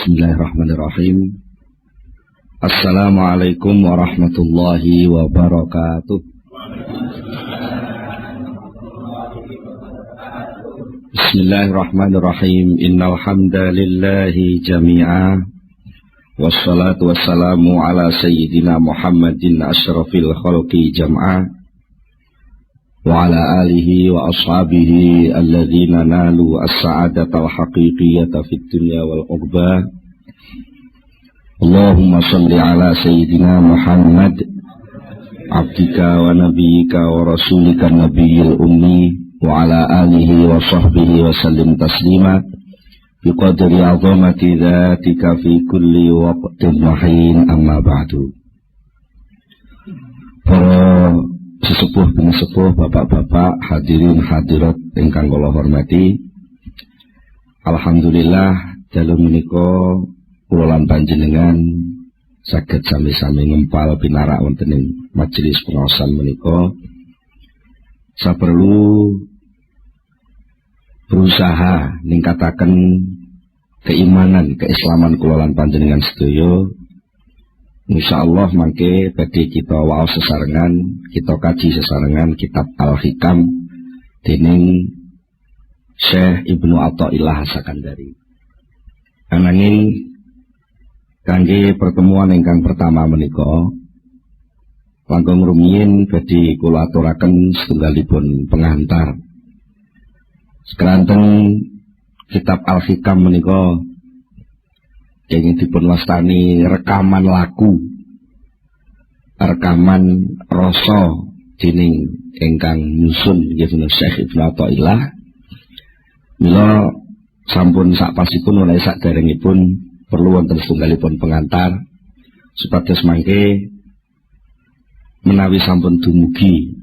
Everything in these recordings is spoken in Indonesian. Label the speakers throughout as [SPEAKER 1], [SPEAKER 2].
[SPEAKER 1] Bismillahirrahmanirrahim. Assalamualaikum warahmatullahi wabarakatuh. Bismillahirrahmanirrahim. Innal hamdalillahi jami'a. Wassalatu wassalamu ala sayyidina Muhammadin asyrafil khalqi jam'a. Wa ala alihi wa ashabihi alladhina nalu as-sa'adatal haqiqiyata fid dunya wal uqbah. Allahumma salli ala sayyidina Muhammad abdika wa nabiyyika wa rasulika nabiyil ummi wa ala alihi wa sahbihi wa sallim taslima biqadri azamati dhatika fi kulli waqtin wa hin, amma ba'du. Para sesepuh penesepuh, bapak-bapak, hadirin hadirat ingkang kula hormati, alhamdulillah dalu menika kula lan panjenengan saged sami-sami ngempal pinarak wonten ing majelis pengaosan menika. Saperlu berusaha ningkataken keimanan, keislaman kula lan panjenengan sedaya. Insyaallah mangke badhe kita waos sesarengan, kita kaji sesarengan kitab Al-Hikam dening Syekh Ibnu Athaillah As-Sakandari. Ananging kangge pertemuan ingkang pertama menika langkung rumiyin badhe kula aturaken setunggalipun pengantar. Sekeranten kitab Al-Hikam menika ingin dipun wastani rekaman laku, rekaman rasa dening ingkang nyusun nggih Syekh Ibnu Athaillah. Mila sampun sakpasipun menawi saderengipun perlu wonten setunggalipun pengantar supados mangke menawi sampun dumugi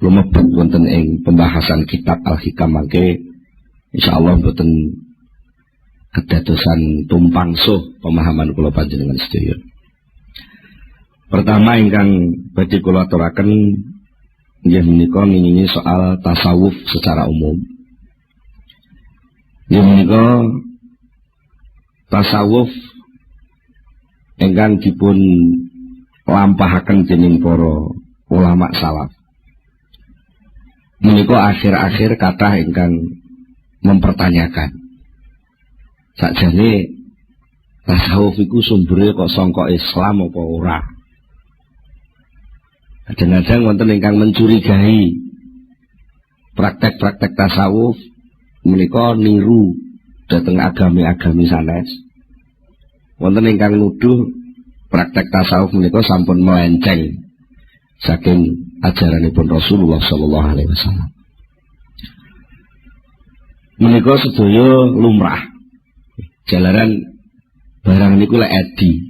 [SPEAKER 1] lumebet wonten ing pembahasan kitab Al-Hikam mangke insyaallah boten kedadosan tumpang suh pemahaman kula panjenengan sedaya. Pertama ingkang badhe kula aturaken inggih menika ngingingi soal tasawuf secara umum. Inggih menika tasawuf ingkang dipun lampahaken dening para ulama salaf. Menika akhir-akhir kathah ingkang mempertanyakan sakjane tasawuf iku sumbere kok sangka Islam apa ora. Kadang-kadang wonten ingkang mencurigai praktek-praktek tasawuf menika niru dhateng agami-agami sanes. Wonten ingkang nuduh praktek tasawuf menika sampun melenceng saking ajaranipun Rasulullah sallallahu alaihi wasallam. Menika sedaya lumrah. Jalaran barang niku lek edi,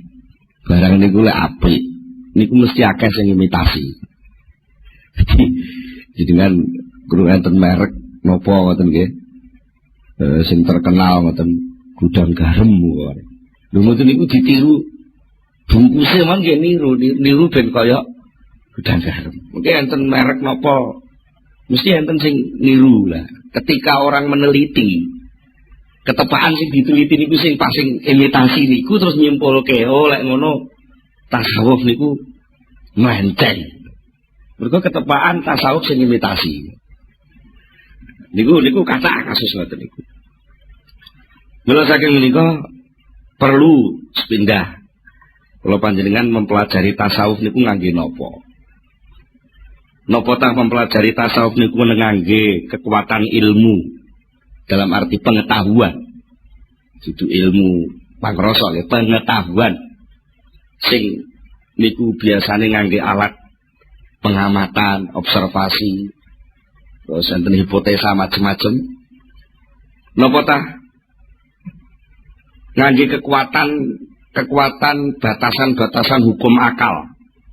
[SPEAKER 1] barang niku lek apik, niku mesti akeh sing imitasi. Jadi dengan guru enten merek napa ngoten nggih. Sing terkenal ngoten gudang garam wae. Lha ngoten niku ditiru bungkuse mangke niru ben kaya gudang garam. Mungkin enten merek napa mesti enten sing niru lah. Ketika orang meneliti ketepaan sing diteliti niku sing pasing imitasi niku terus nyimpulke oh lek ngono tasawuf niku melenceng. Mergo ketepaan tasawuf sing imitasi. Niku kathah kasus ngoten niku. Mula saking menika perlu sepindah kula panjenengan mempelajari tasawuf niku ngangge napa? Napa ta mempelajari tasawuf niku ngangge kekuatan ilmu dalam arti pengetahuan. Itu ilmu pangrasa ya, pengetahuan sing niku biasane ngangge alat pengamatan, observasi, terus enten hipotesa macam-macam. Napa ta? Ngangge kekuatan batasan-batasan hukum akal.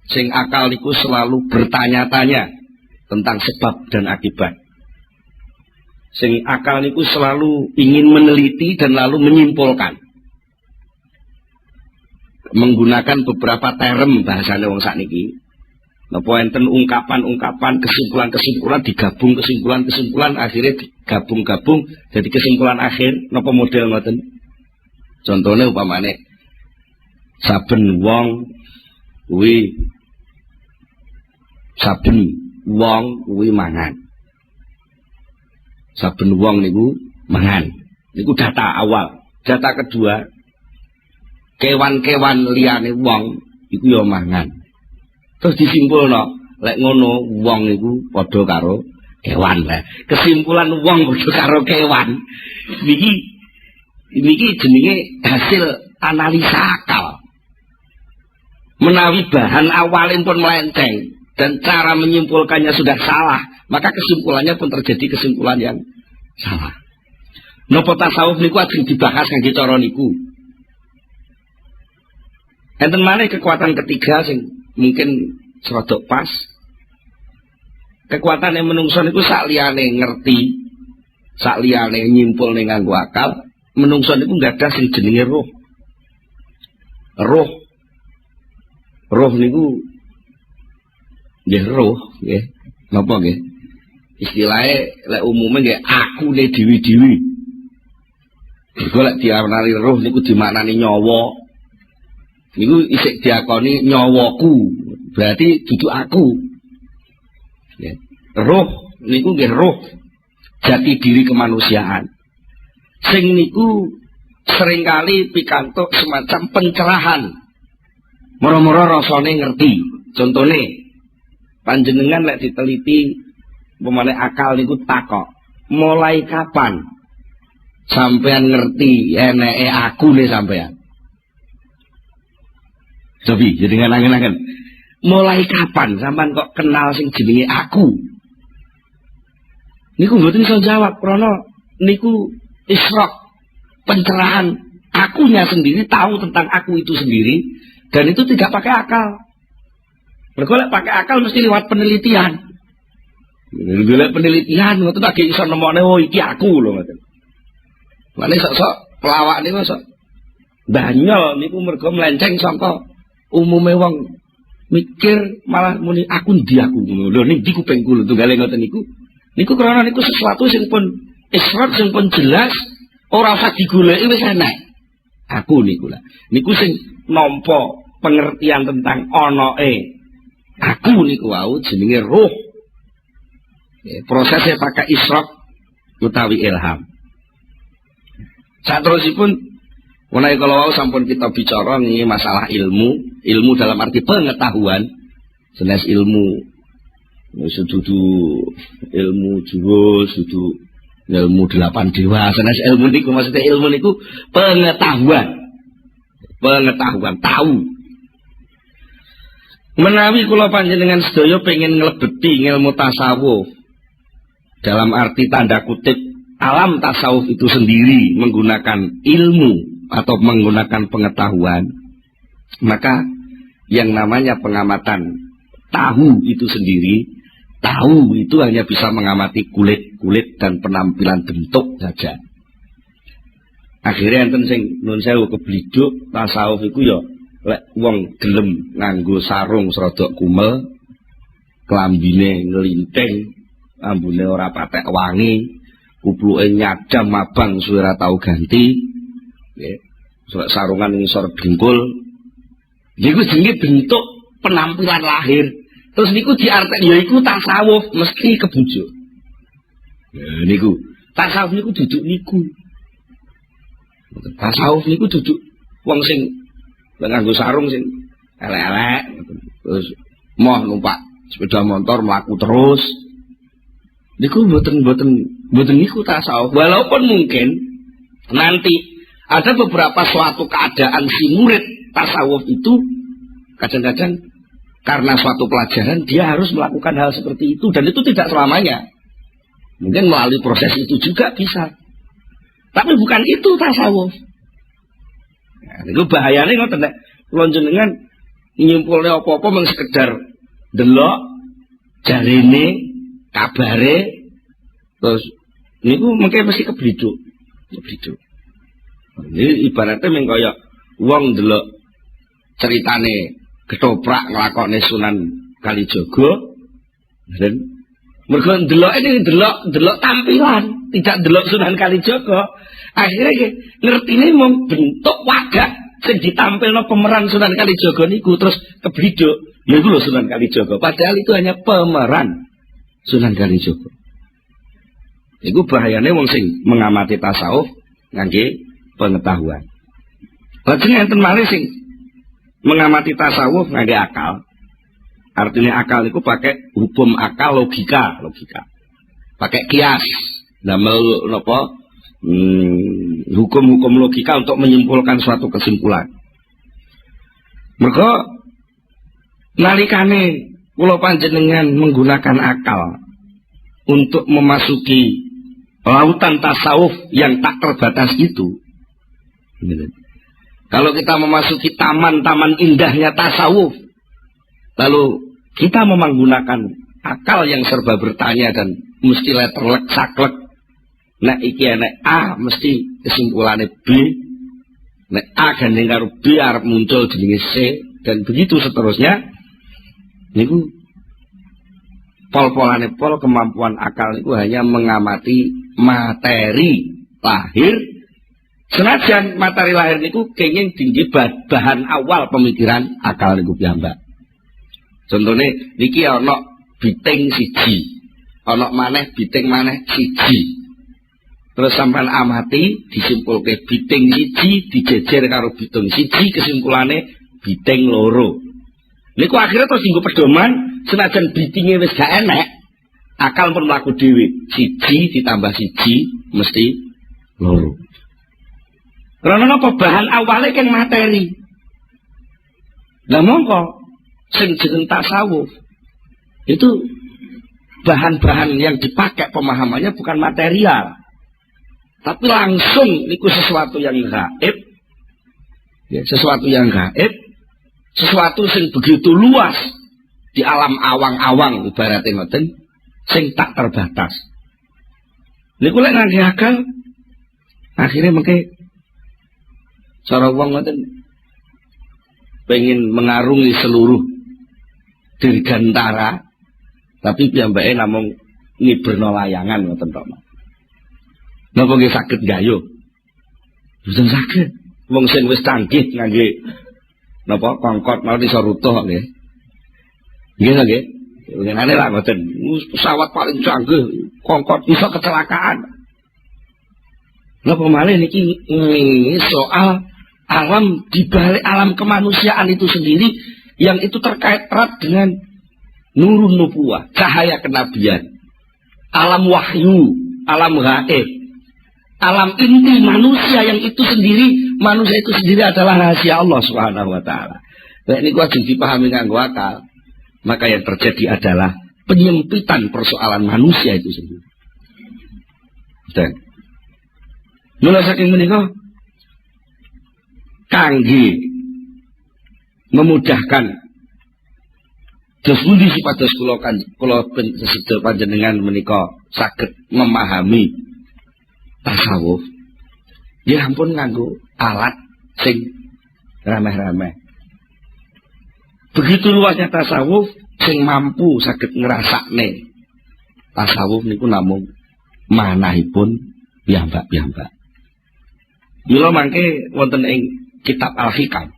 [SPEAKER 1] Sing akal niku selalu bertanya-tanya tentang sebab dan akibat. Sing akal niku selalu ingin meneliti dan lalu menyimpulkan. Menggunakan beberapa term bahasane wong sakniki. Napa enten ungkapan-ungkapan, kesimpulan-kesimpulan digabung kesimpulan-kesimpulan akhirnya digabung-gabung jadi kesimpulan akhir napa model ngoten. Contohnya upamane saben wong kuwi mangan. Saben wong niku mangan. Niku data awal. Data kedua, kewan-kewan liyane wong iku ya mangan. Terus disimpulno, lek ngono wong niku padha karo kewan lah. Kesimpulan wong padha karo kewan. Niki jenenge hasil analisa akal. Menawi bahan awalnya pun melenceng dan cara menyimpulkannya sudah salah, maka kesimpulannya pun terjadi kesimpulan yang salah. Napa tasawuf niku ajeng dibahas kangge cara niku. Enten maneh kekuatan ketiga sing mungkin serodok pas. Kekuatan yang menungso niku sak liyane ngerti, sak liyane nyimpul ning nganggo akal, menungso niku gadah sing jenenge roh. Roh niku nggih roh nggih. Napa nggih? Istilahnya lek umume nggih akune dewi-dewi. Iku lek diarani roh niku dimaknani nyawa. Niku isik diakoni nyawaku. Berarti dudu aku. Nggih. Roh niku nggih roh jati diri kemanusiaan. Sing niku seringkali pikantuk semacam pencerahan. Moro-moro rasane ngerti. Contone panjenengan lek diteliti pemane akal niku takok, mulai kapan sampean ngerti eneke aku nih sampean? Tapi jadi ngangen-ngangen. Mulai kapan sampean kok kenal sing jenenge aku? Niku mboten iso jawab krana niku isyraq, pencerahan. Akunya sendiri tahu tentang aku itu sendiri. Dan itu tidak pakai akal. Bergolek pakai akal mesti lewat penelitian. Golek penelitian ngoten lagi iso nemokne oh iki aku lho ngoten. Mane sok-sok pelawak niku sok banyol niku mergo melenceng saka umume wong mikir malah muni aku ndi aku ngono. Lho ning ndi kupingku lho tunggale ngoten niku. Niku krana niku sesuatu sing pun israt sing pun jelas ora usah digoleki wis enak. Aku niku lah. Niku sing nampa pengertian tentang onoe aku niku wau jenenge roh. Prosesnya pakai isyraq utawi ilham. Saterusipun menawi kalau wau sampun kita bicara nih masalah ilmu dalam arti pengetahuan, jelas ilmu sedudu ilmu jurus, sedudu ilmu 8 dewa, jelas ilmu niku maksudnya ilmu niku pengetahuan, tahu. Menawi kula panjenengan sedaya pengen nglebeti ilmu tasawuf dalam arti tanda kutip alam tasawuf itu sendiri menggunakan ilmu atau menggunakan pengetahuan, maka yang namanya pengamatan tahu itu sendiri, tahu itu hanya bisa mengamati kulit dan penampilan bentuk saja. Akhirnya enten sing nun sewu kebliduk tasawuf iku ya lek wong gelem nganggo sarung serodok kumel, klambine nglinting, ambune ora patek wangi, kupluke nyadam abang suwe ora tau ganti, nggih. Sarungan ngisor dengkul. Niku jenenge bentuk penampilan lahir. Terus niku diartekne ya iku tasawuf mesti kebujuk. Ya niku, tasawuf niku duduk niku. Tasawuf niku duduk wong sing nganggo sarung sing elek-elek terus moh numpak sepeda motor mlaku terus niku mboten niku tasawuf. Walaupun mungkin nanti ada beberapa suatu keadaan si murid tasawuf itu kadang-kadang karena suatu pelajaran dia harus melakukan hal seperti itu, dan itu tidak selamanya, mungkin melalui proses itu juga bisa, tapi bukan itu tasawuf. Nah, itu bahayanya ngoten nek kula jenengan nyimpulne apa-apa mung sekedar delok jarene kabare terus niku mengke mesti kebliduk. Ini ibaratnya mung kaya wong delok ceritane ketoprak nglakokne Sunan Kalijaga dan mergo ndelok ini delok tampilan tidak delok Sunan Kalijaga, akhirnya ngertine mung bentuk wajah sing ditampilno pemeran Sunan Kalijaga niku terus kebliduk. Niku lho Sunan Kalijaga, padahal itu hanya pemeran Sunan Kalijaga. Iku bahayane wong sing mengamati tasawuf ngangge pengetahuan. Lajeng enten malih sing mengamati tasawuf ngangge akal. Artinya akal itu pakai hukum akal, logika. Pakai kias. Damel napa? Hukum-hukum logika untuk menyimpulkan suatu kesimpulan. Mergo nalikane kula panjenengan menggunakan akal untuk memasuki lautan tasawuf yang tak terbatas itu. Kalau kita memasuki taman-taman indahnya tasawuf, lalu kita menggunakan akal yang serba bertanya dan mesti letterlek saklek. Nek iki nek A mesti kesimpulannya B. Nek A gandeng karo B arep muncul jenenge C dan begitu seterusnya. Niku pol-polane pol kemampuan akal itu hanya mengamati materi lahir. Senajan materi lahir niku kenging tinggi bahan awal pemikiran akal niku piyambak. Contohnya niki ana biting siji, ana maneh biting maneh siji. Terus sampean amati disimpulke biting siji dijejer karo biting siji kesimpulannya biting loro. Niku akhirnya terus dienggo pedoman senajan bitinge wis gak enek, akal pun mlaku dhewe. Siji ditambah siji mesti loro. Karena napa bahan awalnya kan materi. Lah mongko sing jeneng tasawuf itu bahan-bahan yang dipakai pemahamannya bukan material, tapi langsung niku sesuatu yang gaib, ya, sesuatu yang gaib, sesuatu sing begitu luas di alam awang-awang ibaratnya ngoten, sing tak terbatas. Niku lek ngangge akal, akhirnya mengke cara wong ngoten pengen mengarungi seluruh dirgantara, tapi piyambake namung ngiberno layangan ngoten tok. Napa nggih saged gayo? Mboten saged. Wong sing wis canggih ngangge napa kongkot mau iso rutuh nggih. Nggih nggih. Ngenane lah ngoten. Pesawat paling canggih kongkot iso kecelakaan. Napa malih niki soal alam di balik alam kemanusiaan itu sendiri yang itu terkait erat dengan nurun nubuwah, cahaya kenabian, alam wahyu, alam gaib, alam inti manusia yang itu sendiri, manusia itu sendiri adalah rahasia Allah Subhanahu wa taala. Nek niku ajeng dipahami nganggo akal, maka yang terjadi adalah penyempitan persoalan manusia itu sendiri. Dan mula saking menika kangge memudahkan dos pundi sipados kula sedaya panjenengan menika saged memahami tasawuf. Ya ampun nganggo alat sing remeh-remeh. Begitu luasnya tasawuf sing mampu saged ngrasakne tasawuf niku namung manahipun piyambak-piyambak. Mila mangke wonten ing kitab Al-Hikam.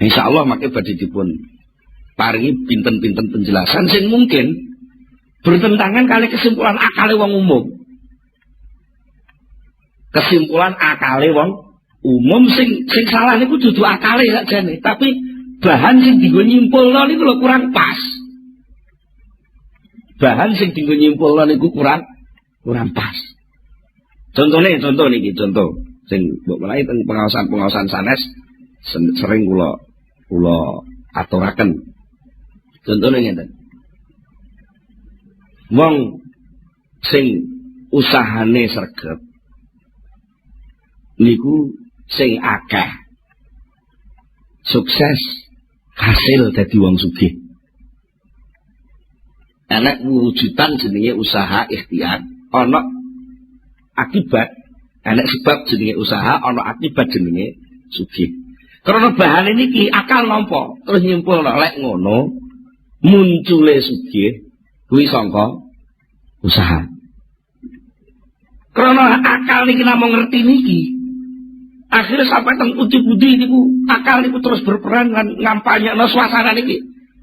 [SPEAKER 1] Insyaallah mangke badhe dipun paringi pinten-pinten penjelasan sing mungkin bertentangan kali kesimpulan akale wong umum. Kesimpulan akale wong umum sing salah niku dudu akale sakjane, tapi bahan sing dienggo nyimpulno niku lho kurang pas. Bahan sing dienggo nyimpulno niku kurang pas. Contoh niki contoh sing mbok menawi teng pengawasan sanes sering kula aturaken. Contone ngeten. Wong sing usahane sregep niku sing akeh sukses hasil dadi wong sugih. Anak wujudan jenenge usaha ikhtiar, ana akibat. Enek sebab jenenge usaha, ana akibat jenenge sugih. Karena bahan ini akal nampa, terus nyimpulno lek ngono muncule sugih kuwi sangka usaha. Karena akal niki namung ngerti niki. Akhirnya sampai teng budi niku akal niku terus berperan lan ngampanyekno suasana niki.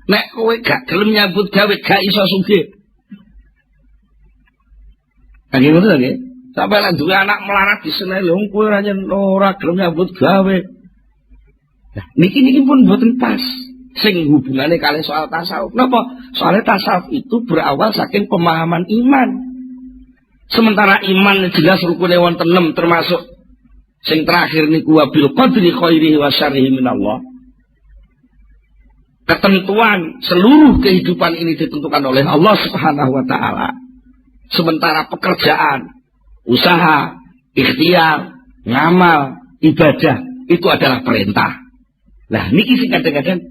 [SPEAKER 1] Nek kowe gak gelem nyambut gawe gak iso sugih. Kangge ngono nggih. Sampai lan duwe anak melarat di sene lho kowe ora gelem nyambut gawe. Nah, niki pun mboten pas. Sing hubungane kali soal tasawuf. Napa? Soalnya tasawuf itu berawal saking pemahaman iman. Sementara iman jelas rukune wonten 6 termasuk sing terakhir niku wabil qadri khairihi wa syarrihi minallah. Ketentuan seluruh kehidupan ini ditentukan oleh Allah Subhanahu wa taala. Sementara pekerjaan, usaha, ikhtiar, ngamal, ibadah itu adalah perintah. Lah niki sing kadang-kadang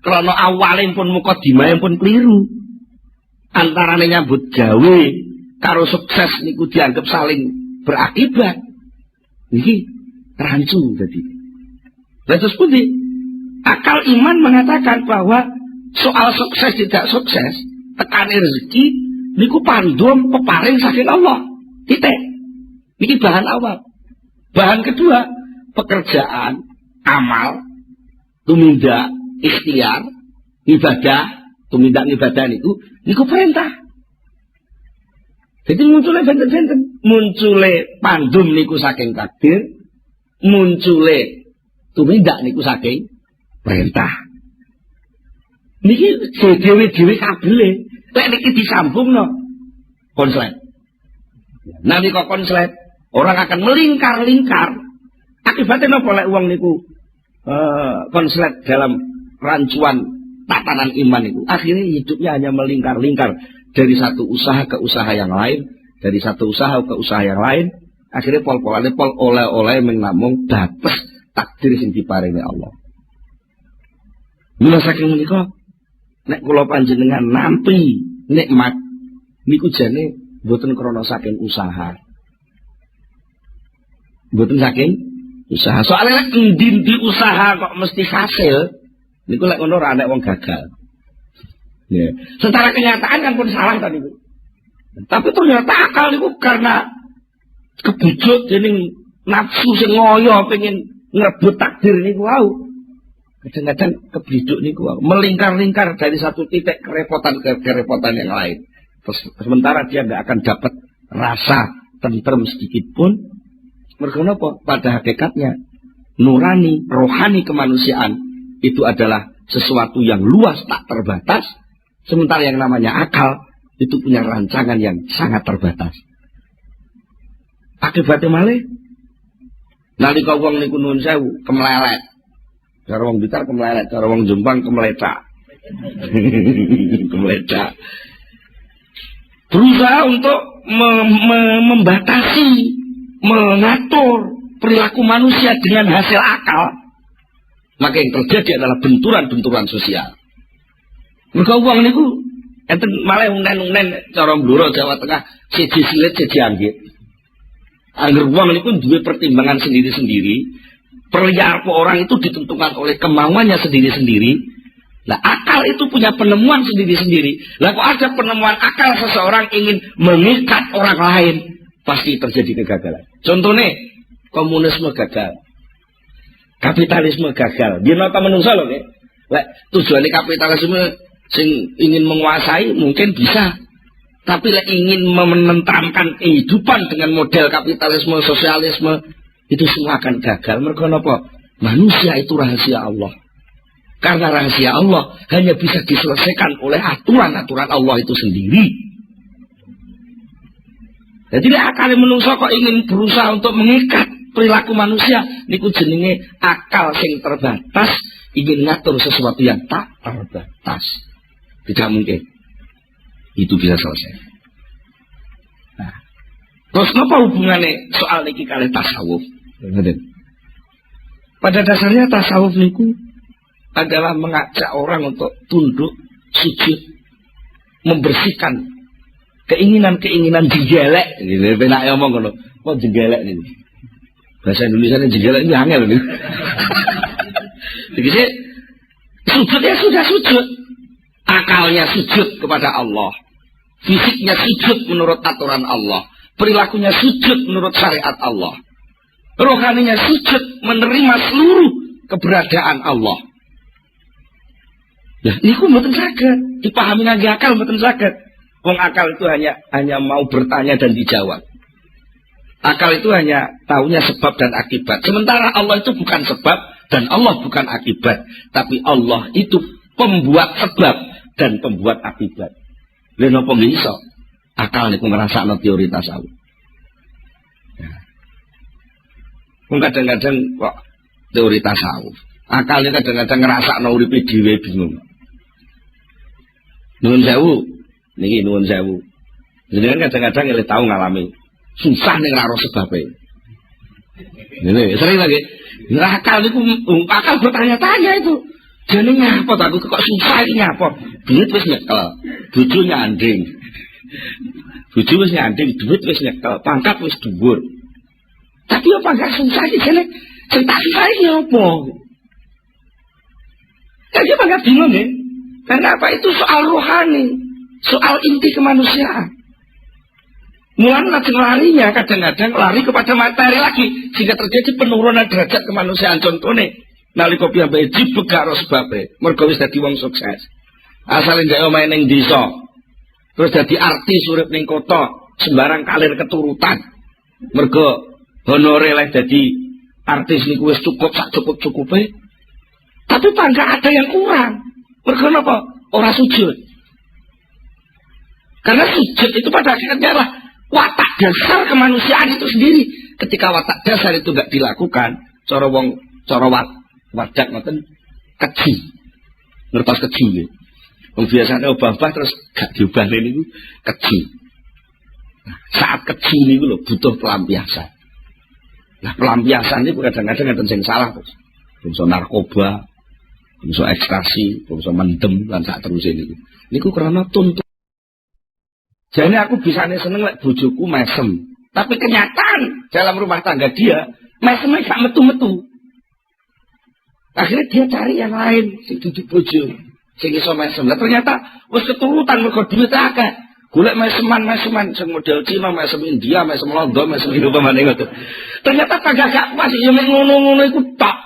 [SPEAKER 1] krana awale pun mukadimah pun keliru. Antarane nyambut gawe karo sukses niku dianggap saling berakibat. Niki rancu tadi. Terus pundi? Akal iman mengatakan bahwa soal sukses tidak sukses, tekan rezeki niku pandum peparing saking Allah. Titik. Niki bahan awal. Bahan kedua, pekerjaan, amal, tumindak, ikhtiar, ibadah, tumindak ibadah niku perintah. Jadi munculnya benten-benten, munculnya pandum niku saking takdir, munculnya tumindak niku saking perintah. Niki dewe-dewe kabeh, lek niki disambung no konslet. Nanti kok konslet, orang akan melingkar-lingkar. Akibatnya nopo lek wong niku konslet dalam rancuan tatanan iman itu. Akhirnya hidupnya hanya melingkar-lingkar. Dari satu usaha ke usaha yang lain, dari satu usaha ke usaha yang lain, akhirnya pol-polane pol oleh-oleh mengamung dapat takdir sing diparingi Allah. Mula saking menika nek kula panjenengan nampi nikmat niku jane mboten krana saking usaha. Mboten saking usaha. Soalnya nek ndi usaha kok mesti hasil, niku lek ngono ora nek wong gagal. Ya. Secara kenyataan kan pun salah tadi itu. Tapi ternyata akal itu karena kebujuk dening nafsu sing ngoyo pengen ngerebut takdir niku wau. Kadang-kadang kebujuk niku wau melingkar-lingkar dari satu titik kerepotan ke kerepotan yang lain. Terus sementara dia nggak akan dapat rasa tentrem sedikit pun. Mergo napa? Pada hakikatnya nurani, rohani kemanusiaan itu adalah sesuatu yang luas tak terbatas. Sementara yang namanya akal itu punya rancangan yang sangat terbatas. Akibatnya malih nalika wong niku nuwun sewu kemlelet. Cara wong Blitar kemlelet, cara wong Jombang kemlecak. Kemlecak. Berusaha untuk membatasi, mengatur perilaku manusia dengan hasil akal. Maka yang terjadi adalah benturan-benturan sosial. Mergo wong niku enten malah unen-unen cara Blora Jawa Tengah siji silit siji anggit. Angger wong niku duwe pertimbangan sendiri-sendiri, perilaku orang itu ditentukan oleh kemauannya sendiri-sendiri. Nah, akal itu punya penemuan sendiri-sendiri. Lah kok ada penemuan akal seseorang ingin mengikat orang lain, pasti terjadi kegagalan. Contohnya komunisme gagal. Kapitalisme gagal. Dia nota menungso lho nggih. Lek tujuane kapitalisme sing ingin menguasai mungkin bisa, tapi lek ingin menentramkan kehidupan dengan model kapitalisme, sosialisme itu semua akan gagal. Mergo napa? Manusia itu rahasia Allah. Karena rahasia Allah hanya bisa diselesaikan oleh aturan-aturan Allah itu sendiri. Jadi akal menungso kok ingin berusaha untuk mengikat perilaku manusia niku jenenge akal sing terbatas ingin ngatur sesuatu yang tak terbatas. Tidak mungkin itu bisa selesai. Nah, terus apa hubungannya soal niki kali tasawuf? Pada dasarnya tasawuf niku adalah mengajak orang untuk tunduk, sujud, membersihkan keinginan-keinginan jegelek. Gitu, penak ngomong ngono. Kok jegelek ini? Bahasa Indonesia ini jegelek ini angel gitu. Jadi sujud ya sudah sujud. Akalnya sujud kepada Allah, fisiknya sujud menurut aturan Allah, perilakunya sujud menurut syariat Allah. Rohaninya sujud menerima seluruh keberadaan Allah. Ya, niku mboten saged dipahami ngangge akal, mboten saged. Wong akal itu hanya mau bertanya dan dijawab. Akal itu hanya taunya sebab dan akibat. Sementara Allah itu bukan sebab dan Allah bukan akibat, tapi Allah itu pembuat sebab dan pembuat akibat. Lha napa nggih iso? Akal niku ngrasakno teori tasawuf. Ya. Kadang-kadang kok teori tasawuf. Akalnya kadang-kadang ngrasakno uripe dhewe bingung. Nuwun sewu, niki nuwun sewu. Jenengan kadang-kadang nggih tau ngalami susah ning ora sebabe. Ngene, sering lagi. Akal niku akal bertanya-tanya itu. Jane ngapa to aku kok susah iki ngapa? Duit wis nyekel, bojo nyanding. Bojo wis nyanding, duit wis nyekel, pangkat wis dhuwur. Tapi apa gak susah iki jane? Sing tak susah iki apa? Jadi agak bingung ya. Karena apa? Itu soal rohani, soal inti kemanusiaan. Mulai lajeng larinya kadang-kadang lari kepada materi lagi, sehingga terjadi penurunan derajat kemanusiaan. Contohnya nalika piyambake jibeg karo sebabe, mergo wis dadi wong sukses. Asale ndek omahe ning desa, terus dadi artis urip ning kota, sembarang kalir keturutan. Mergo honore lek dadi artis niku wis cukup sak cukup-cukupe. Tapi enggak ada yang kurang. Mergo napa? Ora sujud. Karena sujud itu pada akhirnya adalah watak dasar kemanusiaan itu sendiri. Ketika watak dasar itu enggak dilakukan, cara wadak ngoten keji. Ngertos keji nggih. Wong biasane obah-obah terus gak diubah niku keji. Nah, saat keji niku lho butuh pelampiasan. Nah, pelampiasan niku kadang-kadang enten sing salah terus. Bangsa narkoba, bangsa ekstasi, bangsa mendem lan sak terusé niku. Niku karena tuntut. Jadi aku bisane seneng lek bojoku mesem. Tapi kenyataan dalam rumah tangga dia mesemnya gak metu-metu. Akhirnya dia cari yang lain sing dudu bojo, sing iso mesem. Lah ternyata wis keturutan mergo duit akeh. Golek meseman sing model Cina, mesem India, mesem Londo, mesem Indonesia ngoten. Ternyata kagak gak pas ya mek ngono-ngono iku tok.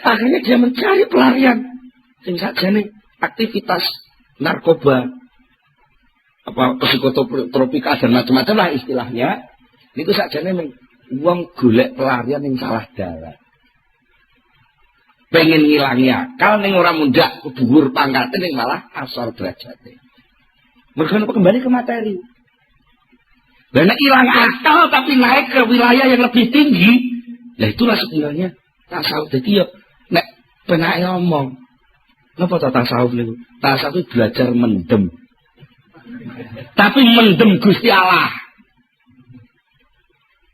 [SPEAKER 1] Akhirnya dia mencari pelarian. Sing sakjane aktivitas narkoba, apa psikotropika dan macam-macam lah istilahnya. Niku sakjane wong golek pelarian ning salah dalan. Pengen ngilangi akal ning ora mundak dhuwur pangkate ning malah asor derajate. Mergo kembali ke materi. Lah nek ilang akal tapi naik ke wilayah yang lebih tinggi, lah itulah sebenarnya tasawuf. Dadi yo nek penake ngomong, napa ta tasawuf niku? Tasawuf belajar mendem. Tapi mendem Gusti Allah.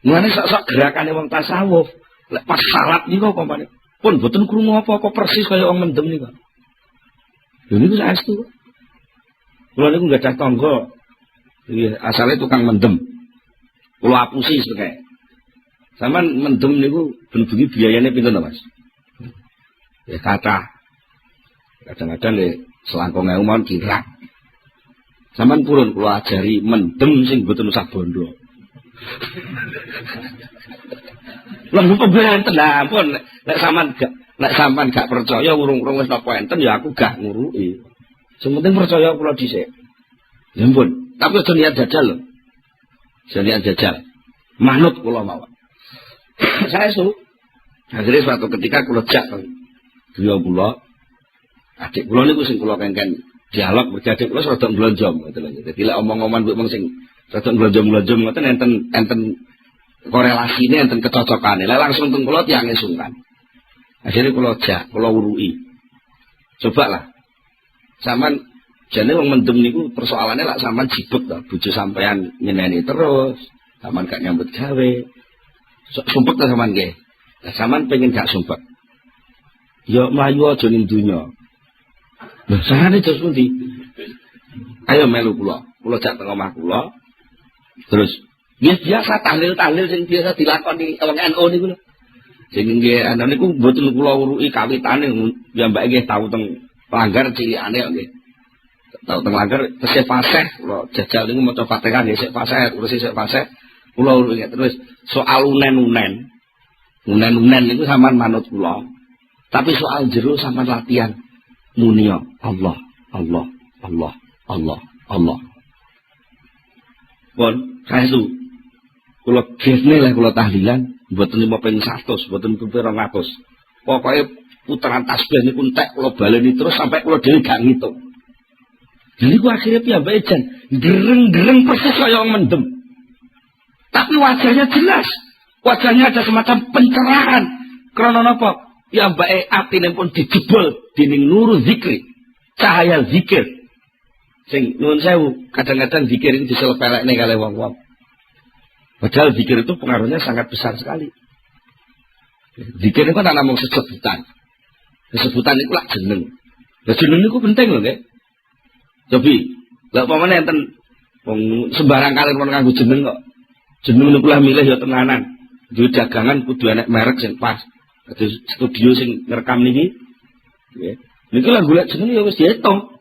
[SPEAKER 1] Mulane sok-sok gerakane wong tasawuf, lek pas salat niku apa pun boten krungu apa-apa persis kaya wong mendem niku. Lha niku saestu. Kula niku gadah tangga asale tukang mendem. Kula apusi sekae. Sampeyan mendem niku ben bengi biayane pinten to, Mas? Ya kathah. Kadang-kadang le selangkung ewu mawon kirang. Sampeyan purun kula ajari mendem sing boten usah bondo. Lha pemben tenan pun nek sampean gak percaya urung-urung wis napa enten ya aku gak nguruki. Sing penting percaya kula dhisik. Ya ampun, tapi aja niat jajal lho. Aja niat jajal. Manut kula mawon. Saya akhirnya suatu ketika kula jak beliau kula adik kula niku sing kula kengken dialog berjadi kula rada mblonjong ngoten lho. Dadi lek omong-omongan mbek wong sing rada mblonjong-mblonjong ngoten enten korelasine enten kecocokane. Lek langsung teng kula tiange sungkan. Akhirnya kula jak, kula uruki. Coba lah. Sampeyan jane wong mendem niku persoalannya lak sampean jibeg to, bojo sampean nyeneni terus, sampean gak nyambut gawe. Sumpek to sampean nggih. Lah sampean pengen gak sumpek. Ya mlayu aja ning donya. Lah sarane terus pundi? Ayo melu kula. Kula jak teng omah kula. Terus biasa tahlil-tahlil sing biasa dilakoni wong NU niku lho. Sing nggih ana niku mboten kula uruki kawitane ya mbak nggih tau teng pelanggar cilikane kok nggih. Tau teng langgar tesih fasih kula jajal niku maca Fatihah nggih sik fasih terus sik fasih kula inget terus soal unen-unen. Unen-unen niku sampean manut kula. Tapi soal jero sampean latihan muni Allah, Allah, Allah, Allah, Allah. Pun saestu kula gesne lah kula tahlilan mboten 500, mboten 200. Pokoke putaran tasbih niku entek kula baleni terus sampai kula dhewe gak ngitung. Jadi gua akhirnya piyambake jan gereng-gereng persis kaya mendem. Tapi wajahnya jelas. Wajahnya ada semacam pencerahan. Karena napa? Piyambake atine pun dijebol dening nur zikri. Cahaya zikir. Sing nuwun sewu, kadang-kadang zikir itu diselepelekne kali wong-wong. Padahal zikir itu pengaruhnya sangat besar sekali. Zikir itu kan namung sesebutan. Sesebutan itu lah jeneng. Lah jeneng itu penting lho, nggih. Tapi, lha pamane enten wong sembarang kali kon nganggo jeneng kok. Jeneng niku lah milih ya tenanan. Duwe dagangan kudu enek merek sing pas. Dadi studio sing ngerekam niki. Nggih. Niki lah golek jeneng ya wis diitung.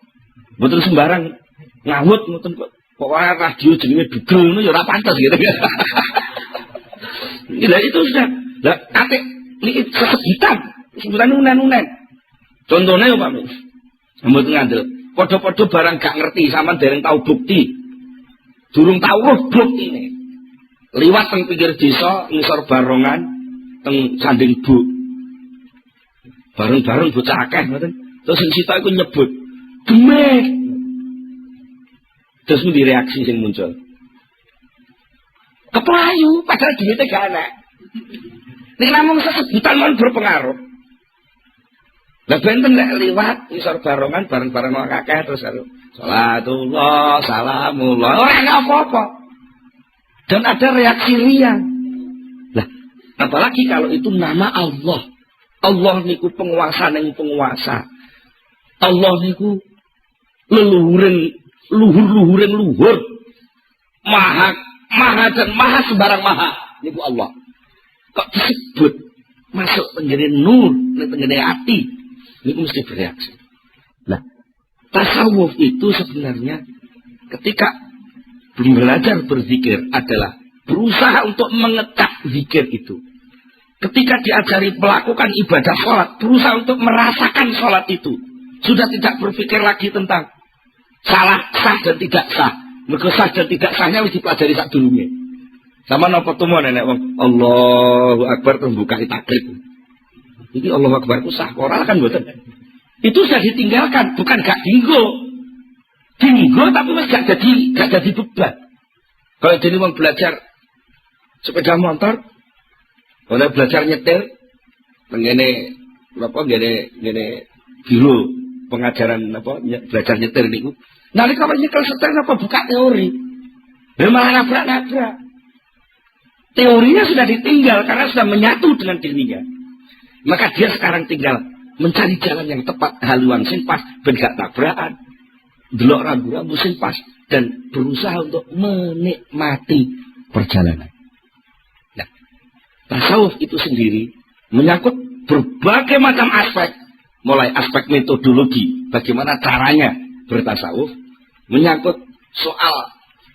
[SPEAKER 1] Mboten sembarang ngawut ngoten kok. Pokoke radio jenenge dugel ngono ya ora pantes gitu. Lah itu sudah. Lah ate niki sesebutan. Sebutan unen-unen. Contohnya ya Pak Mis. Mboten ngandel. Podo-podo barang gak ngerti sampean dereng tahu bukti. Durung tahu roh buktine. Liwat teng pinggir desa ngisor barongan teng Sanding Bu. Bareng-bareng bocah akeh ngoten. Terus sing sitok iku nyebut, "Demek." Terus mung direaksi sing muncul. Keplayu padahal duwite gak enak. Nek namung sesebutan mon berpengaruh. Lah benten lek liwat isor barongan bareng-bareng wong akeh terus salatullah salamullah ora apa-apa. Dan ada reaksi riang. Lah apalagi kalau itu nama Allah. Allah niku penguasa ning penguasa. Allah niku leluhuring luhur. Maha dan maha sembarang maha niku Allah. Kok disebut masuk tenggene nur ning tenggene ati. Ini mesti bereaksi. Nah, tasawuf itu sebenarnya ketika belajar berzikir adalah berusaha untuk mengecap zikir itu. Ketika diajari melakukan ibadah sholat, berusaha untuk merasakan sholat itu. Sudah tidak berpikir lagi tentang salah, sah dan tidak sah. Mergo sah dan tidak sahnya harus dipelajari sak durunge. Sama napa tumo nenek wong Allahu Akbar terbuka takrib. Ini Allah Akbar ku sah ora kan mboten. Itu sudah ditinggalkan, bukan gak dinggo. Dinggo tapi wis gak jadi beban. Kalau jadi wong belajar sepeda motor, kalau belajar nyetir, ngene napa ngene biro pengajaran apa belajar nyetir niku. Nalika nyekel setir napa buka teori. Memang nabrak-nabrak. Teorinya sudah ditinggal karena sudah menyatu dengan dirinya. Maka dia sekarang tinggal mencari jalan yang tepat, haluan sing pas, ben gak tabrakan, delok rambu-rambu sing pas, dan berusaha untuk menikmati perjalanan. Nah, tasawuf itu sendiri menyangkut berbagai macam aspek, mulai aspek metodologi, bagaimana caranya bertasawuf, menyangkut soal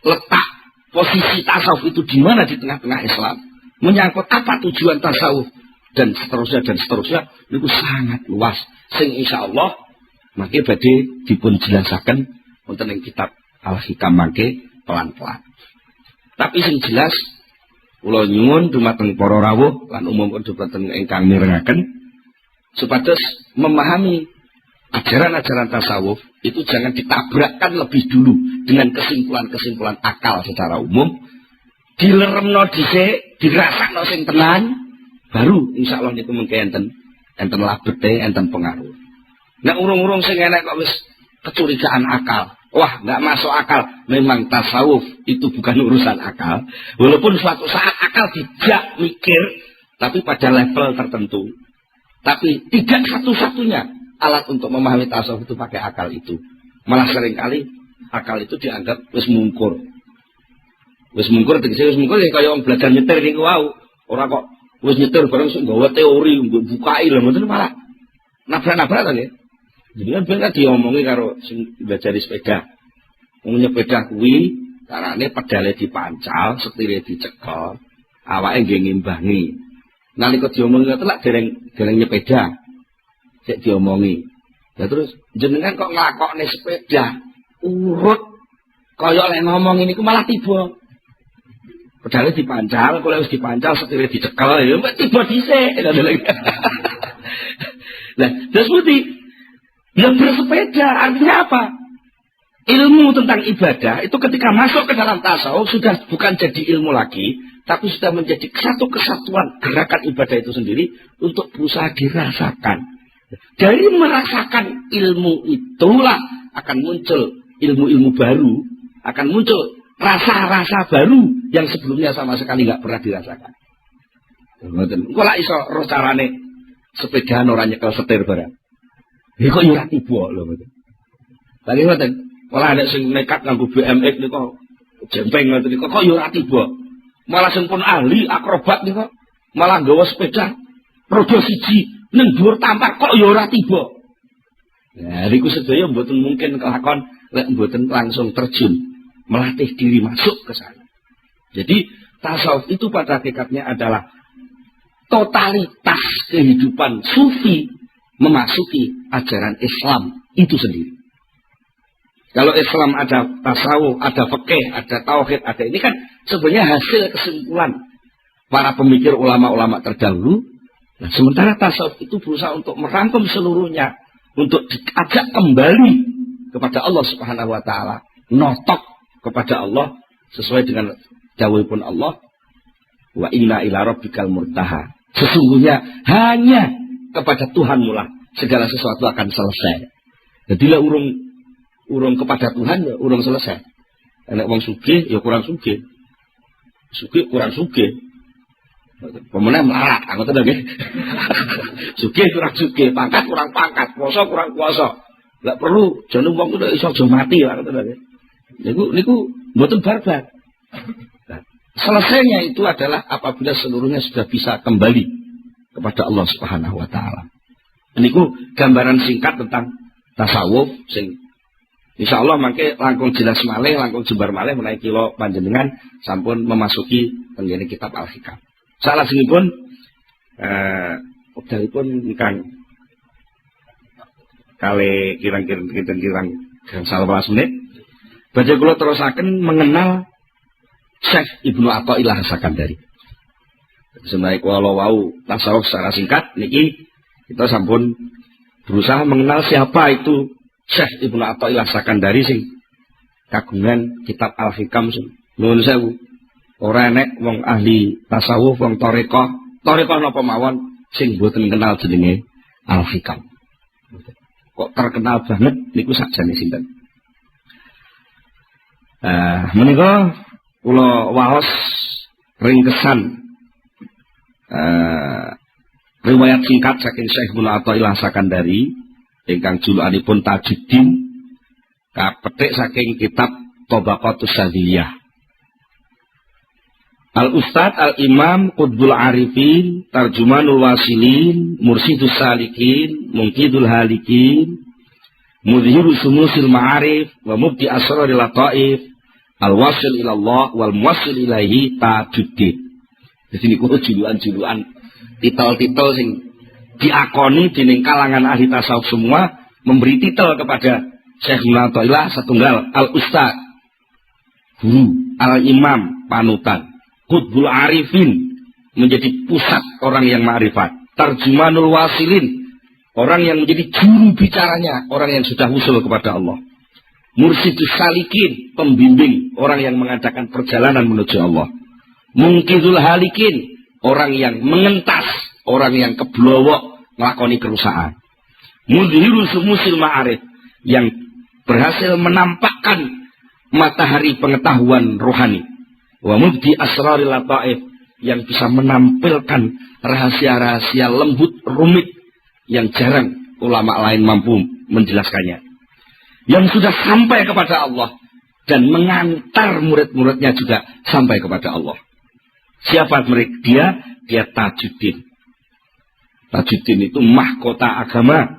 [SPEAKER 1] letak posisi tasawuf itu di mana di tengah-tengah Islam, menyangkut apa tujuan tasawuf, dan seterusnya itu sangat luas sing insyaallah mangke badhe dipun jelasaken wonten ing kitab Al-Hikam mangke pelan-pelan. Tapi sing jelas kula nyuwun dumateng para rawuh lan umum dumateng ingkang mirengaken supados memahami ajaran-ajaran tasawuf itu jangan ditabrakkan lebih dulu dengan kesimpulan-kesimpulan akal secara umum, dileremno dhisik, dirasakno sing tenan. Baru insyaallah niku mengke enten labete, enten pengaruh. Nek urung-urung sing enek kok wis kecurigaan akal. Wah, enggak masuk akal. Memang tasawuf itu bukan urusan akal. Walaupun suatu saat akal tidak mikir, tapi pada level tertentu. Tapi tidak satu-satunya alat untuk memahami tasawuf itu pakai akal itu. Malah seringkali akal itu dianggap wis mungkur. Wis mungkur tegese wis mungkur ya kaya wong belajar nyetir niku wau. Ora kok wis nyetir bareng sing gawa teori mbok bukai lho mboten malah nabrak-nabrak to nggih. Jadi kan bener diomongi karo sing belajar sepeda. Wong nyepeda kuwi carane pedale dipancal, setire dicekel, awake nggih ngimbangi. Nalika diomongi ngoten lak dereng nyepeda. Sik diomongi. Ya terus jenengan kok nglakokne sepeda urut kaya lek ngomong niku malah tiba. Pedale dipancal, kok wis dipancal setire dicekel ya tiba dhisik. Nah, terus putih ya bersepeda artinya apa? Ilmu tentang ibadah itu ketika masuk ke dalam tasawuf sudah bukan jadi ilmu lagi, tapi sudah menjadi satu kesatuan gerakan ibadah itu sendiri untuk berusaha dirasakan. Dari merasakan ilmu itulah akan muncul ilmu-ilmu baru, akan muncul rasa-rasa baru yang sebelumnya sama sekali nggak pernah dirasakan. Kok lak iso roh carane sepeda ora nyekel setir barang. Iki kok yo ora tiba lho ngoten. Lagi ngoten, malah ada sing nekat nganggo BMX niku jempeng ngoten niku kok yo ora tiba. Malah sing pun ahli akrobat niku malah nggawa sepeda roda siji ning dhuwur tampar kok yo ora tiba. Nah, niku sedaya mboten mungkin kelakon lek mboten langsung terjun melatih diri masuk ke sana. Jadi tasawuf itu pada hakikatnya adalah totalitas kehidupan sufi memasuki ajaran Islam itu sendiri. Kalau Islam ada tasawuf, ada fikih, ada tauhid, ada ini kan sebenarnya hasil kesimpulan para pemikir ulama-ulama terdahulu. Nah, sementara tasawuf itu berusaha untuk merangkum seluruhnya, untuk diajak kembali kepada Allah Subhanahu wa taala, notok kepada Allah sesuai dengan dawuhipun Allah, wa inna ila rabbikal murtaha. Sesungguhnya hanya kepada Tuhanmu lah segala sesuatu akan selesai. Jadilah urung kepada Tuhan ya urung selesai. Nek wong sugih ya kurang sugih. Sugih kurang sugih. Pemenang melarat, ngoten lho nggih. Sugih kurang sugih, pangkat kurang pangkat, puasa kurang puasa. Enggak perlu jane wong kuwi iso aja mati lah ngoten lho nggih. Niku mboten barbar. Nah, selesainya itu adalah apabila seluruhnya sudah bisa kembali kepada Allah Subhanahu wa taala. Niku gambaran singkat tentang tasawuf sing insyaallah mangke langkung jelas malih, langkung jembar malih menawi kula panjenengan sampun memasuki tenggene kitab Al-Hikam. Salajengipun wekdalipun ingkang kali kirang-kirang gangsal 12 menit. Badhe kula terusaken mengenal Syekh Ibnu Athaillah As-Sakandari. Sebenarnya kalau wau tasawuf secara singkat niki kita sampun berusaha mengenal siapa itu Syekh Ibnu Athaillah As-Sakandari sing kagungan kitab Al-Hikam nuwun sewu. Ora enek wong ahli tasawuf wong tarekah napa mawon sing mboten kenal jenenge Al-Hikam. Kok terkenal banget niku sakjane sinten. Menika kula waos ringkesan riwayat singkat saking Syekh Ibnu Athaillah As-Sakandari ingkang julukanipun Tajuddin kapetik saking kitab Tabaqatus Sadhiliyah. Al-Ustadz Al-Imam Qutbul Arifin Tarjumanul Wasilin Mursidus Salikin Mungkidul Halikin Mudhirus Sumusil Ma'arif wa Mubdi Asraril Lataif Al-Wasil ilallah wal muwassil ilaihi Tajuddin. Jadi niku julukan-julukan titel-titel sing diakoni dening kalangan ahli tasawuf semua memberi titel kepada Syekh Ibnu Athaillah satunggal Al-Ustadz guru, Al-Imam panutan, Qutbul Arifin menjadi pusat orang yang ma'rifat, Tarjumanul Wasilin orang yang menjadi juru bicaranya orang yang sudah usul kepada Allah, Mursidus Salikin pembimbing orang yang mengadakan perjalanan menuju Allah, Mungkidul Halikin orang yang mengentas orang yang keblowok melakoni kerusakan, Mudhirus Sumusil Ma'arif yang berhasil menampakkan matahari pengetahuan rohani, wa Mubdi Asraril Lataif yang bisa menampilkan rahasia-rahasia lembut rumit yang jarang ulama lain mampu menjelaskannya, yang sudah sampai kepada Allah dan mengantar murid-muridnya juga sampai kepada Allah. Siapa mereka? Dia Tajuddin. Tajuddin itu mahkota agama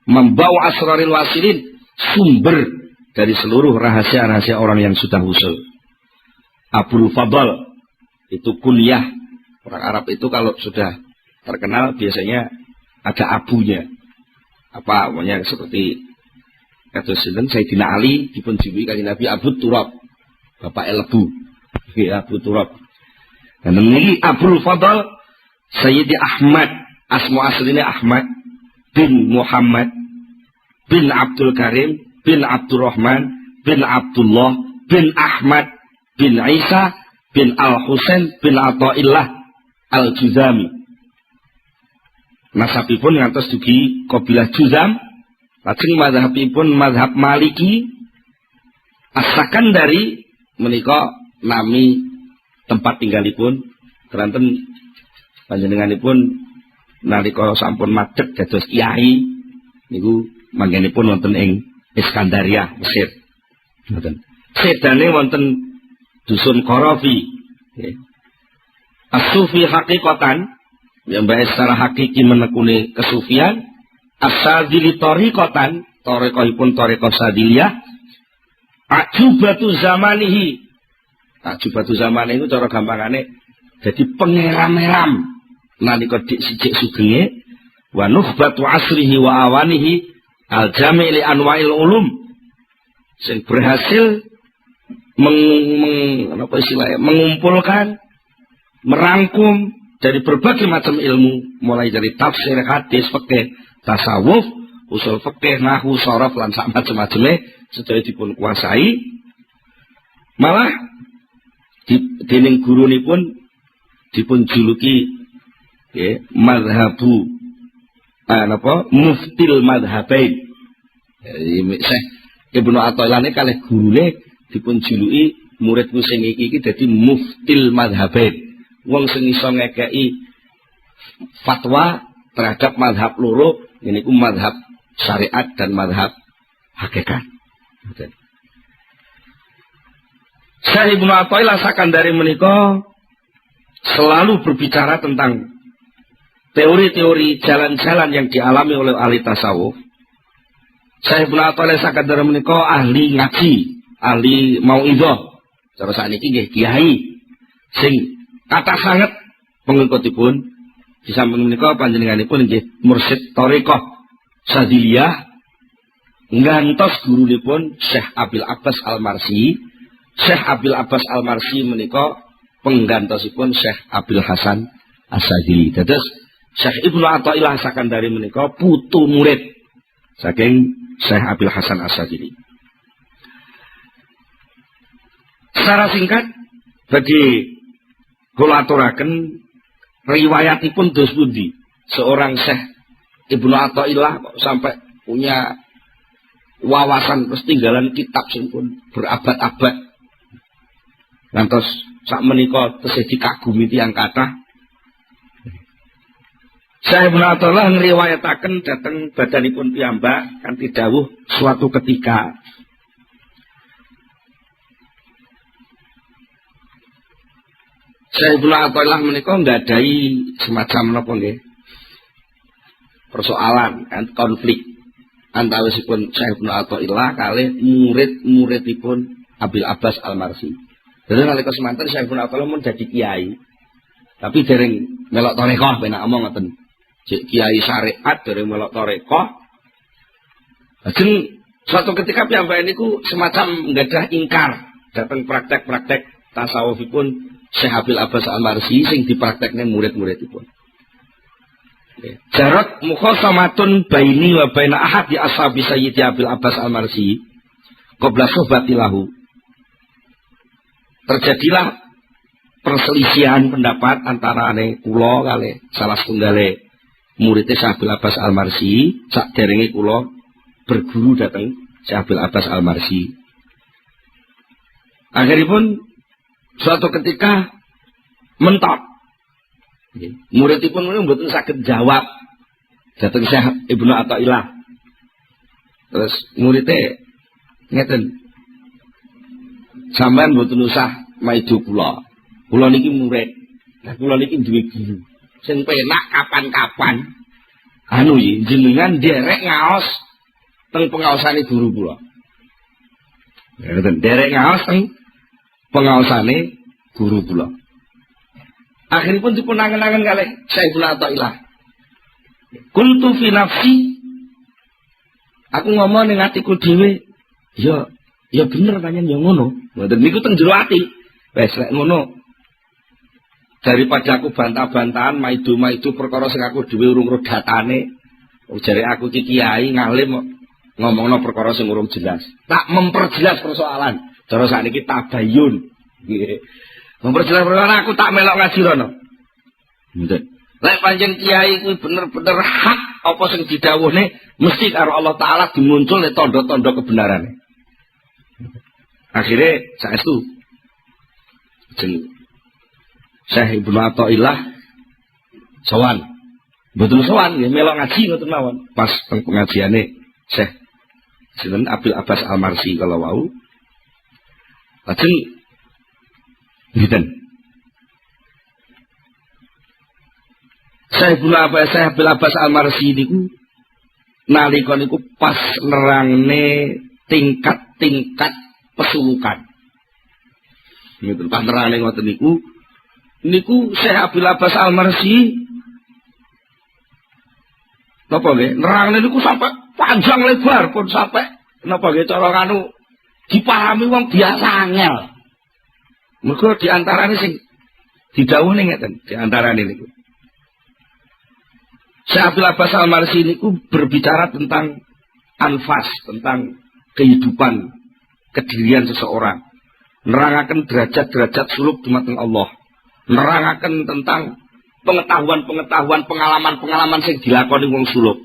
[SPEAKER 1] membawa asraril wasilin, sumber dari seluruh rahasia-rahasia orang yang sudah usul. Abul Fadl itu kunyah. Orang Arab itu kalau sudah terkenal biasanya ada abunya. Apa namanya, seperti kata Sayyidina Ali dipunjuluki kanjeng Nabi Abu Turab, Bapak Lebu. Abu Turab. Dan ini Abul Fadl Sayyidi Ahmad, asma aslinya Ahmad bin Muhammad bin Abdul Karim bin Abdurrahman bin Abdullah bin Ahmad bin Isa bin Al-Husain bin Athaillah Al-Juzami. Nasabipun ngantos dugi kabilah Juzam. Lajeng mazhabipun mazhab Maliki. Asakan dari menika nami tempat tinggalipun. Keranten panjenenganipun nalika sampun madhep dados kiai niku manggenipun wonten ing Iskandaria, Mesir. Ngoten. Sedane wonten dusun Qarafi. As-sufi hakikatan, yang baik secara hakiki menekuni kesufian. As-sadili tariqatan, tariqahipun tariqah sadiliyah. Ajubatu zamanihi. Ajubatu zamanihi itu cara gampangane jadi pengeram-eram nalika dik sijik sugenge. Wa nukhbatu asrihi wa awanihi al-jami' li anwa'il ulum, sing berhasil mengumpulkan, merangkum dari berbagai macam ilmu, mulai dari tafsir, hadis, fikih, tasawuf, usul fikih, nahwu, sharaf lan sak macam-macame sedaya dipun kuasai. Malah dening gurunipun dipun juluki mazhabu muftil madhabain. Syekh Ibnu Athaillah ini kalih gurune dipun juluki muridku sing iki dadi muftil madhabain. Wong sing iso ngekeki fatwa terhadap mazhab loro, niku mazhab syariat dan mazhab hakikat. Syekh Ibnu Athaillah sakandare menika selalu berbicara tentang teori-teori jalan-jalan yang dialami oleh ahli tasawuf. Syekh Ibnu Athaillah sakandare menika ahli ngaji, ahli mauidhah. Cara sakniki nggih kiai sing kathah sanget pengikutipun. Di samping menika panjenenganipun nggih mursyid thariqah Sadiliyah. Ngantos gurunipun Syekh Abil Abbas Al-Marsi. Syekh Abil Abbas Al-Marsi menika penggantosipun Syekh Abil Hasan As-Sadili. Dados Syekh Ibnu Athaillah sakandare menika putu murid saking Syekh Abil Hasan As-Sadili. Secara singkat bagi kula aturaken riwayatipun dos pundi seorang Syekh Ibnu Athaillah kok sampai punya wawasan terus tinggalan kitab sing pun berabad-abad. Ngantos sak menika tesih dikagumi tiyang kathah. Syekh Ibnu Athaillah ngriwayataken dhateng badanipun piyambak kanthi dawuh suatu ketika Syekh Ibnu Athaillah menika nggadahi semacam napa nggih persoalan konflik antawisipun Syekh Ibnu Athaillah kalih murid-muridipun Abil Abbas Al-Marsi. Dadi nalika semanten Syekh Ibnu Athaillah mun dadi kiai. Tapi dereng melok tarekah penak omong ngoten. Kiai syariat dereng melok tarekah. Lajeng suatu ketika piyambake niku semacam nggadah ingkar dhateng praktek-praktek tasawufipun Syekh Abil Abbas Al-Marsi sing dipraktekne murid-muridipun. Jarat mukhasamatun baini wa baina ahad di ashabi Sayyidi Abil Abbas Al-Marsi qabla suhbatilahu. Terjadilah perselisihan pendapat antara kula kalih salah setunggale murid Syekh Abil Abbas Al-Marsi sakderenge kula berguru dhateng Syekh Abil Abbas Al-Marsi. Akhiripun suatu ketika mentok. Muridipun mboten saged jawab dhateng Syekh Ibnu Athaillah. Terus muridé ngeten, sampean mboten usah maido kula. Kula niki murid. Lah kula niki duwe guru. Sing penak kapan-kapan anu jenengan derek ngaos teng pengaosane guru kula. Derek ngaos teng pengaosane guru kula. Akhiripun dipun angen-angen kalih Syekhul Athaillah. Qultu fi nafsi, aku ngomong ning atiku dhewe, ya bener panjen ya ngono. Mboten niku teng jero ati. Wes lek ngono. Daripada aku bantah-bantahan maidu-maidu perkara sing aku dhewe urung ro datane. Jare aku iki kiai ngalim ngomongno perkara sing urung jelas. Tak memperjelas persoalan. Cara sakniki tabayun. Nggih. Memperjelas perkara aku tak melok ngaji rono. Mboten. Lek panjen kiai kuwi bener-bener hak apa sing didhawuhne mesti karo Allah taala dimunculne tanda-tanda kebenarane. Akhire saestu jeneng Syekh Ibnu Athaillah sowan. Mboten sowan nggih melok ngaji ngoten mawon. Pas teng pengajiane Syekh sinten Abil Abbas Al-Marsi kala wau. Lajeng ngiten. Syekh Abil Abbas Al-Marsi niku nalika niku pas nerangne tingkat-tingkat pesulukan. Niku pas nerangne ngoten niku Syekh Abil Abbas Al-Marsi napa nggih nerangne niku sampai panjang lebar pun sampai napa nggih cara kanu dipahami wong biasa angel. Mergo diantarane sing didhawuhne ngeten, diantarane niku Syekh Abil Abbas Al-Marsi niku berbicara tentang anfas, tentang kehidupan, kedirian seseorang. Nerangaken derajat-derajat suluk dumateng Allah. Nerangaken tentang pengetahuan-pengetahuan, pengalaman-pengalaman sing dilakoni wong suluk.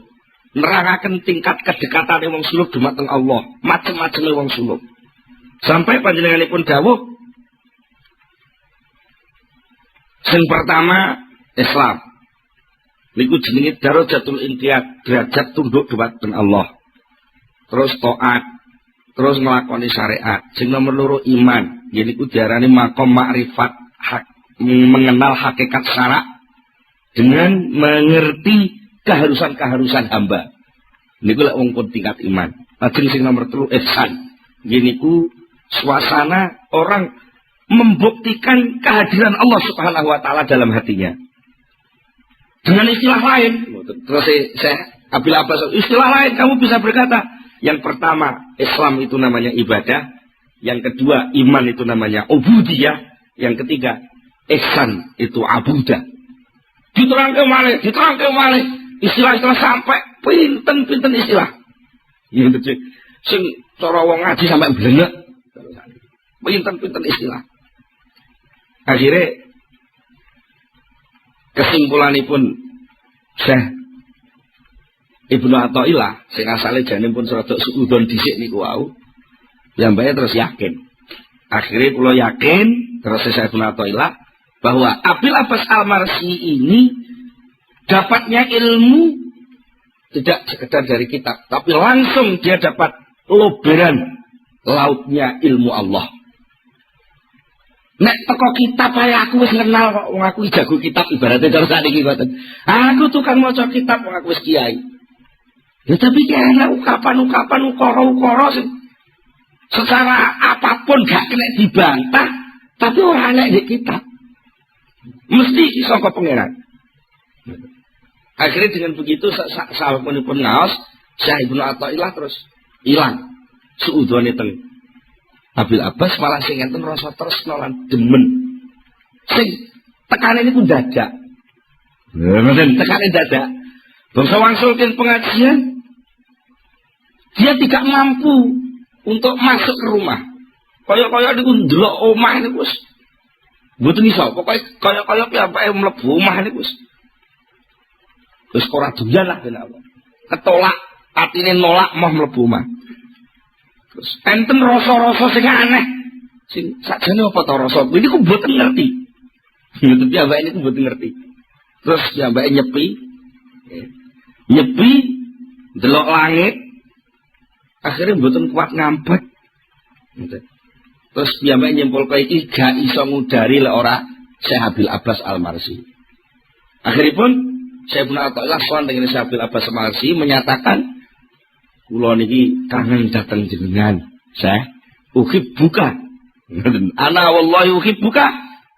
[SPEAKER 1] Nerangaken tingkat kedekatane wong suluk dumateng Allah, macem-maceme wong suluk. Sampai panjenenganipun dawuh sing pertama Islam. Niku jenenge darajatul inqiyad, derajat tunduk dumateng Allah. Terus taat, terus nglakoni syariat. Sing nomor loro iman, yaiku diarani maqam makrifat, mengenal hakikat syarak dengan mengerti keharusan-keharusan hamba. Niku lek wong tingkat iman. Lajeng sing nomor 3 ihsan. Yaiku suasana orang membuktikan kehadiran Allah Subhanahu wa taala dalam hatinya. Dengan istilah lain, terus saya Abil Abbas, istilah lain kamu bisa berkata, yang pertama Islam itu namanya ibadah, yang kedua iman itu namanya ubudiyah, yang ketiga ihsan itu abudah. Diterangke malih, istilah-istilah sampai pinten-pinten istilah. Yang sing cara wong ngaji sampai blengek. Pinten-pinten istilah. Akhirnya kesimpulanipun Syekh Ibnu Athaillah sing asale jane pun rada suudon dhisik niku wau. Piyambake terus yakin. Akhirnya kula yakin terus Syekh Ibnu Athaillah bahwa Abil Abbas Al-Marsi ini dapatnya ilmu tidak sekedar dari kitab, tapi langsung dia dapat loberan lautnya ilmu Allah. Nek teko kitab ae aku wis kenal kok wong aku jago kitab ibaratnya cara sakniki ngoten. Aku tukang maca kitab wong aku wis kiai. Ya tapi kene ukapan-ukapan ukara-ukara sing secara apapun gak kena dibantah, tapi ora enek di kitab. Mesti iki saka pangeran. Akhirnya dengan begitu sahabatipun ngaos Syekh Ibnu Athaillah terus ilang suudone teng Abil Abbas malah sing enten rasa tresna lan demen. Sing tekane niku dadak. Ngoten tekane dadak. Bangsa wangsulkeun pengajian dia tidak mampu untuk masuk ke rumah. Kaya-kaya niku ndelok omah niku wis mboten iso. Pokoke kaya-kaya piyambake mlebu omah niku wis ora doyan lah ben apa. Ketolak atine nolak mau mlebu omah. Terus enten rasa-rasa sing aneh. Sing sakjane apa ta rasa? Ini ku mboten ngerti. Tapi piyambake niku mboten ngerti. Terus piyambake nyepi delok langit. Akhirnya mboten kuat ngampet. Terus piyambake nyimpulke iki gak iso ngudari lek ora Syekh Abil Abbas Al-Marsi. Akhiripun Syekh Ibnu Athaillah sowan dengan Syekh Abil Abbas Al-Marsi menyatakan kula niki kangen dateng jenengan. Syekh uhibbuka. Ana wallahi uhibbuka.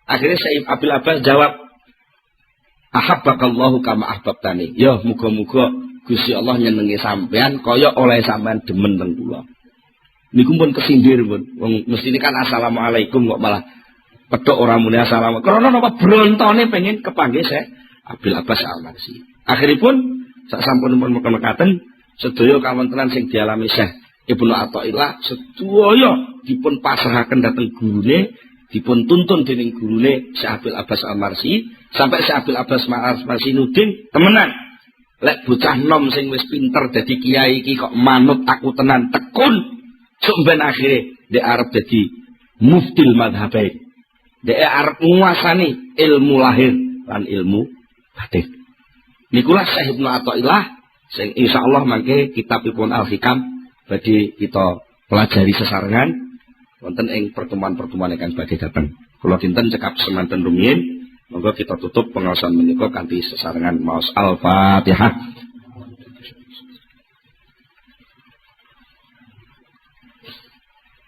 [SPEAKER 1] Akhirnya Syekh Abil Abbas jawab, ahabbakallahu kama ahbabtani. Ya muga-muga Gusti Allah nyenengi sampean kaya oleh sampean demen teng kula. Niku pun kesindir pun. Wong mestine kan assalamualaikum kok malah pedhok ora muni assalamualaikum. Karena napa brontone pengen kepanggih Syekh Abil Abbas Al-Marsi. Akhiripun sak sampunipun mekaten sedaya kawontenan sing dialami Syekh Ibnu Athaillah sedaya dipun pasrahaken dhateng gurune, dipun tuntun dening gurune Syekh Abil Abbas Al-Marsi sampai Syekh Abil Abbas Al-Marsi nuding temenan. Lek bocah nom sing wis pinter dadi kiai iki kok manut aku tenan tekun. Sok ben akhire dhek arep dadi muftil madhabain. Dhek arep nguasani ilmu lahir lan ilmu batin. Nikulah Syekh Ibnu Athaillah sing insyaallah mangke kitabipun Al-Hikam badhe kita pelajari sesarengan wonten ing pertemuan-pertemuan ingkang badhe dateng. Kula dinten cekap semanten rumiyin, monggo kita tutup pengaosan menika kanthi sesarengan maos Al-Fatihah.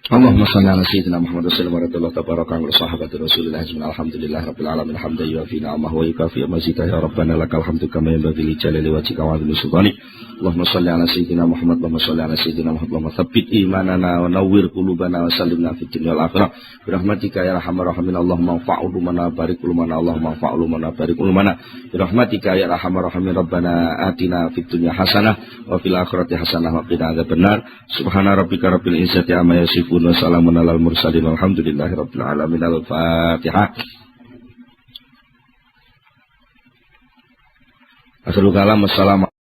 [SPEAKER 1] Allahumma shalli ala sayyidina Muhammad sallallahu alaihi wa sallam wa sahabati Rasulillah ajma'in alhamdulillah rabbil alamin hamdan yuwafi ni'amahu wa yukafi mazidah ya rabbana lakal hamdu kama yanbaghi li jalali wajhika wa 'azimi sultanik. Allahumma shalli ala sayyidina Muhammad wa shalli ala sayyidina Muhammad wa tsabbit imanana wa nawwir qulubana wa sallimna fid dunya wal akhirah bi rahmatika ya arhamar rahimin. Allahumma fa'ulu mana barik ulumana Allahumma fa'ulu mana barik ulumana bi rahmatika ya arhamar rahimin. Rabbana atina fid dunya hasanah wa fil akhirati hasanah wa qina adzabannar. Subhana rabbika rabbil izzati amma yasifun. Wassalamun alal mursalin walhamdulillahi rabbil alamin. Al-Fatihah. Akhirul kalam. Assalamualaikum.